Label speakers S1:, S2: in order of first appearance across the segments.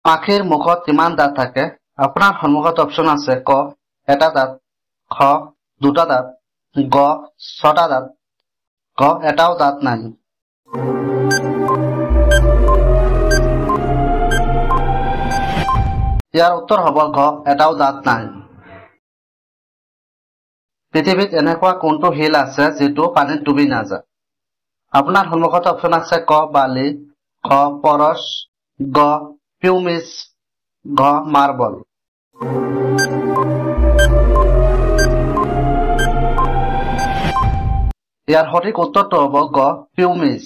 S1: পাখিৰ মুখত কিমান দাঁত থাকে? আপোনাৰ সন্মুখত অপচন আছে ক এটা দাঁত, খ দুটা দাঁত, গ ছটা দাঁত, গ এটাও দাঁত নাই। ইয়াৰ উত্তৰ হ'ব ঘ এটাও দাঁত নাই। পৃথিৱীত এনেকুৱা কোনটো শিল আছে যিটো পানীত ডুবি নাযায়? আপোনাৰ সন্মুখত অপচন আছে ক বালি, খ পৰশ, গ পিউমিছ, ঘ মাৰ্বল। ইয়াৰ সঠিক উত্তৰটো হ'ব গ পিউমিছ।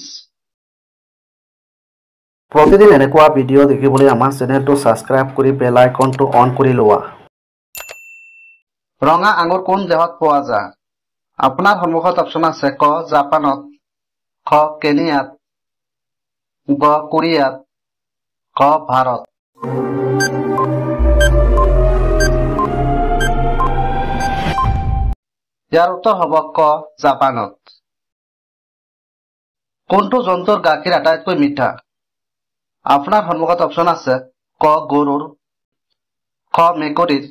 S1: প্ৰতিদিন এনেকুৱা ভিডিঅ' দেখিবলৈ আমাৰ চেনেলটো ছাবস্ক্ৰাইব কৰি বেল আইকনটো অন কৰি লোৱা। ৰঙা আঙুৰ কোন দেশত পোৱা যায়? আপোনাৰ সন্মুখত অপচন আছে ক জাপানত, খ কেনিয়াত, গ কোৰিয়াত, খ ভাৰত। ইয়াৰ উত্তৰ হ'ব ক জাপানত। কোনটো জন্তুৰ গাখীৰ আটাইতকৈ মিঠা? আপোনাৰ সন্মুখত অপচন আছে ক গৰুৰ, খ মেকুৰীৰ,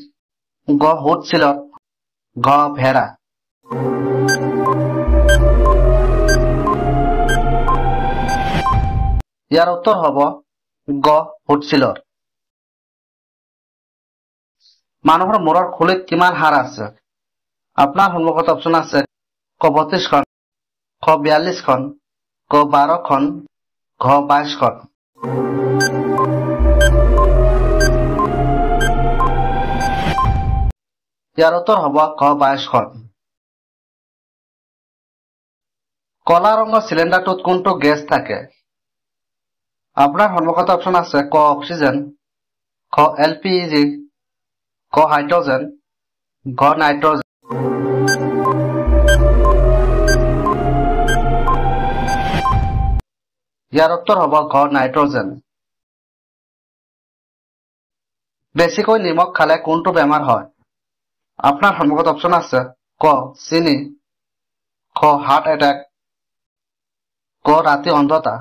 S1: গ উট চিলৰ, ঘ ভেড়া। ইয়াৰ উত্তৰ হ'ব গ উট চিলৰ। মানুহৰ মূৰৰ খুলিত কিমান হাড় আছে? আপোনাৰ সন্মুখত অপচন আছে ক 32খন, খ 42খন, ক 12খন, ঘ 22খন। ইয়াৰ উত্তৰ হ'ব খ 22খন। কলা ৰঙৰ চিলিণ্ডাৰটোত কোনটো গেছ থাকে? আপোনাৰ সন্মুখত অপচন আছে ক অক্সিজেন, খ এলপিজি, ক হাইড্ৰজেন, ঘ নাইট্ৰজেন। ইয়াৰ উত্তৰ হ'ব ঘ নাইট্ৰজেন। বেছিকৈ নিমখ খালে কোনটো বেমাৰ হয়? আপোনাৰ সন্মুখত অপচন আছে ক চিনি, খ হাৰ্ট এটেক, ক ৰাতি অন্ধতা,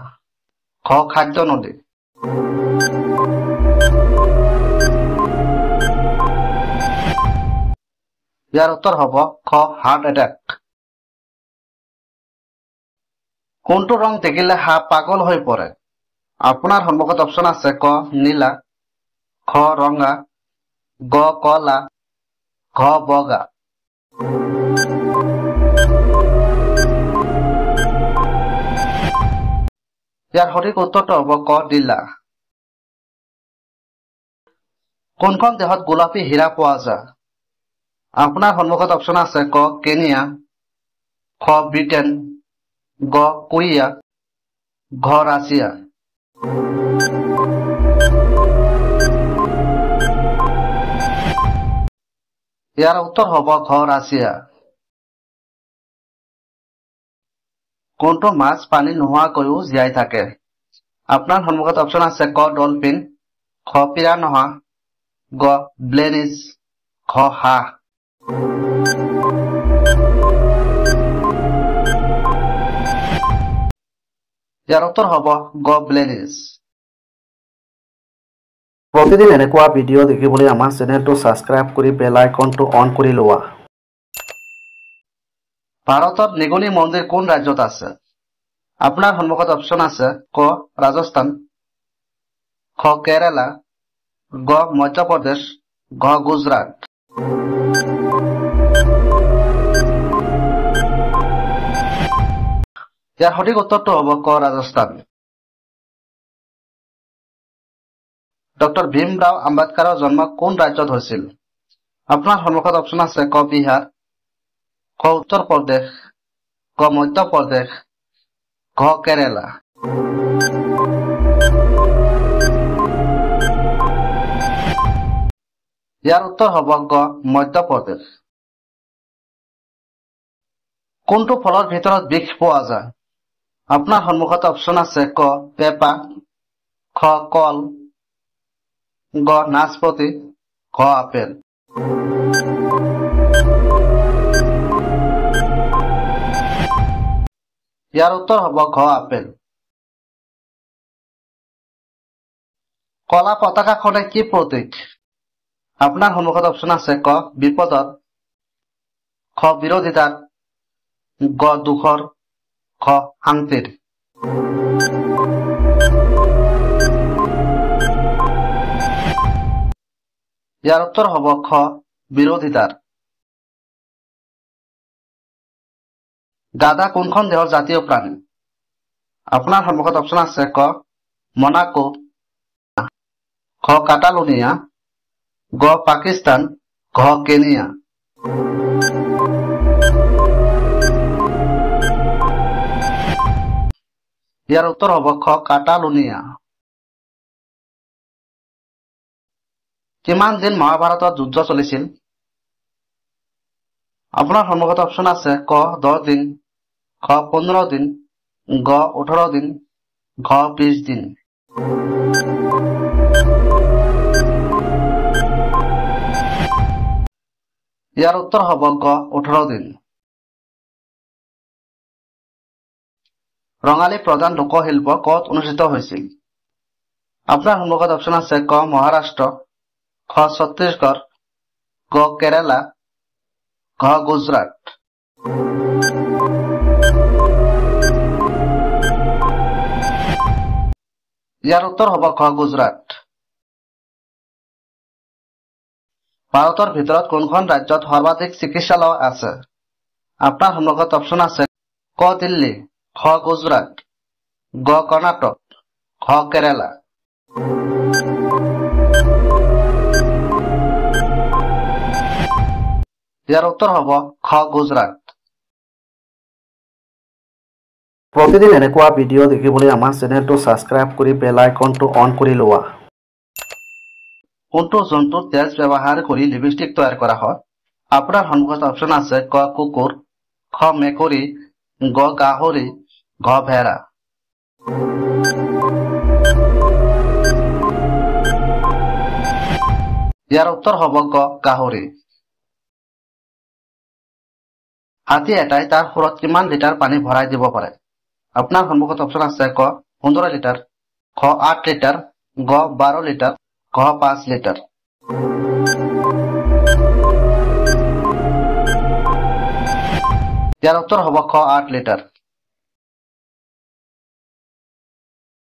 S1: খ খাদ্য নলী। ইয়াৰ উত্তৰ হ'ব খ হাৰ্ট এটেক। কোনটো ৰং দেখিলে সাপ পাগল হৈ পৰে? আপোনাৰ সন্মুখত অপচন আছে ক নীলা, খ ৰঙা, গ কলা, ঘ বগা। ইয়াৰ সঠিক উত্তৰটো হ'ব ক নীলা। কোনখন দেশত গোলাপী হীৰা পোৱা যায়? আপোনাৰ সন্মুখত অপচন আছে ক কেনিয়া, খ ব্ৰিটেইন, গ কোৰিয়া, ঘ ৰাছিয়া। ইয়াৰ উত্তৰ হ'ব ঘ ৰাছিয়া। কোনটো মাছ পানী নোহোৱাকৈও জীয়াই থাকে? আপোনাৰ সন্মুখত অপচন আছে ক ডলফিন, খ পিৰানহা, গ ব্লেনিছ, ঘ হাঁহ। ইয়াৰ উত্তৰ হ'ব গ ব্লেনিছ। প্ৰতিদিন এনেকুৱা ভিডিঅ' দেখিবলৈ আমাৰ চেনেলটো ছাবস্ক্ৰাইব কৰি বেল আইকনটো অন কৰি লোৱা। ভাৰতত নিগনি মন্দিৰ কোন ৰাজ্যত আছে? আপোনাৰ সন্মুখত অপচন আছে ক ৰাজস্থান, খ কেৰালা, গ মধ্যপ্ৰদেশ, ঘ গুজৰাট। ইয়াৰ সঠিক উত্তৰটো হ'ব ক ৰাজস্থান। ডক্টৰ ভীমৰাও আম্বেদকাৰৰ জন্ম কোন ৰাজ্যত হৈছিল? আপোনাৰ সন্মুখত অপচন আছে ক বিহাৰ, খ উত্তৰ প্ৰদেশ, গ মধ্যপ্ৰদেশ, ঘ কেৰালা। ইয়াৰ উত্তৰ হ'ব গ মধ্যপ্ৰদেশ। কোনটো ফলৰ ভিতৰত বিষ পোৱা যায়? আপোনাৰ সন্মুখত অপচন আছে ক পেঁপা, খ কল, গ নাচপতি, ঘ আপেল। ইয়াৰ উত্তৰ হ'ব ঘ আপেল। কলা পতাকাখনে কি প্ৰতীক? আপোনাৰ সন্মুখত অপচন আছে ক বিপদৰ, খ বিৰোধিতাৰ, গ দুখৰ, খ শান্তিৰ। ইয়াৰ উত্তৰ হ'ব খ বিৰোধিতাৰ। গাধা কোনখন দেশৰ জাতীয় প্ৰাণী? আপোনাৰ সন্মুখত অপচন আছে ক মনাকো, খ কাটালোনিয়া, গ পাকিস্তান, ঘ কেনিয়া। ইয়াৰ উত্তৰ হ'ব খ কাটালোনিয়া। কিমান দিন মহাভাৰতত যুদ্ধ চলিছিল? আপোনাৰ সন্মুখত অপচন আছে ক 10 দিন, খ 15 দিন, গ 18 দিন, ঘ 20 দিন। ইয়াৰ উত্তৰ হ'ব গ 18 দিন। ৰঙালী প্ৰধান লোকশিল্প ক'ত অনুষ্ঠিত হৈছিল? আপোনাৰ সন্মুখত অপচন আছে ক মহাৰাষ্ট্ৰ, খ ছত্তীশগড়, গ কেৰালা, ঘ গুজৰাট। ইয়াৰ উত্তৰ হ'ব খ গুজৰাট। ভাৰতৰ ভিতৰত কোনখন ৰাজ্যত সৰ্বাধিক চিকিৎসালয় আছে? আপোনাৰ সন্মুখত অপচন আছে ক দিল্লী, খ গুজৰাট, গ কৰ্ণাটক, ঘ কেৰালা। ইয়াৰ উত্তৰ হ'ব খ গুজৰাট। প্ৰতিদিন এনেকুৱা ভিডিঅ' দেখিবলৈ আমাৰ চেনেলটো ছাবস্ক্ৰাইব কৰি বেল আইকনটো অন কৰি লোৱা। কোনটো জন্তুৰ তেজ ব্যৱহাৰ কৰি লিপষ্টিক তৈয়াৰ কৰা হয়? আপোনাৰ সন্মুখত অপচন আছে ক কুকুৰ, খ মেকুৰী, গ গাহৰি, ঘ ভেড়া। ইয়াৰ উত্তৰ হ'ব গ গাহৰি। হাতী এটাই তাৰ খুৰত কিমান লিটাৰ পানী ভৰাই দিব পাৰে? আপোনাৰ সন্মুখত অপচন আছে ক 15 লিটাৰ, খ 8 লিটাৰ, গ 12 লিটাৰ, ঘ 5 লিটাৰ। ইয়াৰ উত্তৰ হ'ব খ 8 লিটাৰ।